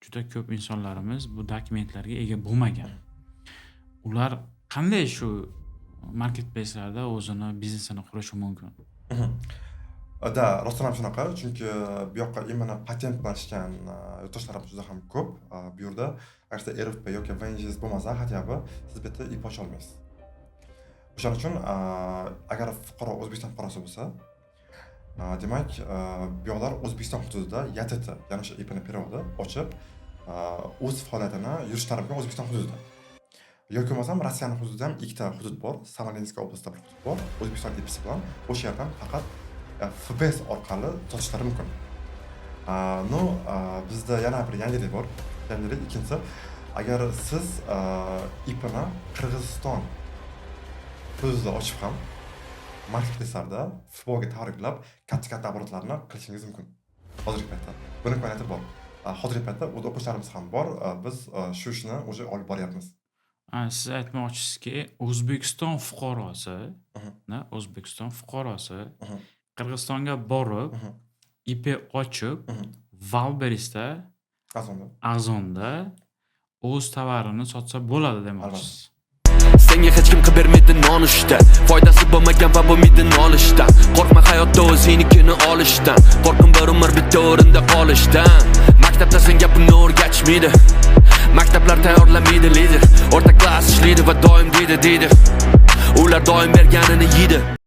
juda ko'p insonlarimiz bu dokumentlarga ega bo'lmagan. Ular qanday shu marketplace'larda o'zini biznesini qurishi mumkin? Da, rostdan ham shunaqa, chunki bu yoqqa imенно patentlanishgan yurtdoshlarimiz juda ham ko'p. Bu yerda agar sizda RFP yoki VNGs bo'lmasa, hatyobi siz bu yerda ip ocha olmaysiz. O'shaning uchun agar fuqaro O'zbekiston fuqarosi bo'lsa, demak, bu yoqlar O'zbekiston hududida YTT, ya'ni o'sha IPni переводы ochib, o'z faoliyatini yurishlari mumkin O'zbekiston hududida. Yoki bo'lmasam Rossiyaning hududida ham ikkita hudud bor. Samolensk oblastida bir hudud bor. O'zbekiston IPsi bilan o'sha yerdan faqat FPS orqali sotishlari mumkin. Bizda yana bir yangilik bor. Yangilik ikkinchisi, agar siz IPni Qirg'iziston hududida ochib ham marketplace'larda futbolga tavriqlab katta oborotlarni qilishingiz mumkin. Hozirgi paytda buni imkoniyati bor. Hozirgi paytda o'z o'quvchilarimiz ham bor. Biz shu ishni o'zi olib boryapmiz. Siz aytmoqchisizki, O'zbekiston fuqarosi Qirg'izistonga borib, IP ochib, Wildberries'da arzonda o'z tovarini sotsa bo'ladi demoqchisiz. Senga hech kim qilib bermaydi nonushta. Foydasi bo'lmagan va bo'lmaydi nolishdan. Qo'rqma hayotda o'zingnikini olishdan. Qo'rqim bir umr bitta o'rinda qolishdan. Maktabda senga buni o'rgatishmaydi. Maktablar tayyorlamaydi lider. O'rta klass ishlaydi va doim deydi. Ular doim berganini yeydi.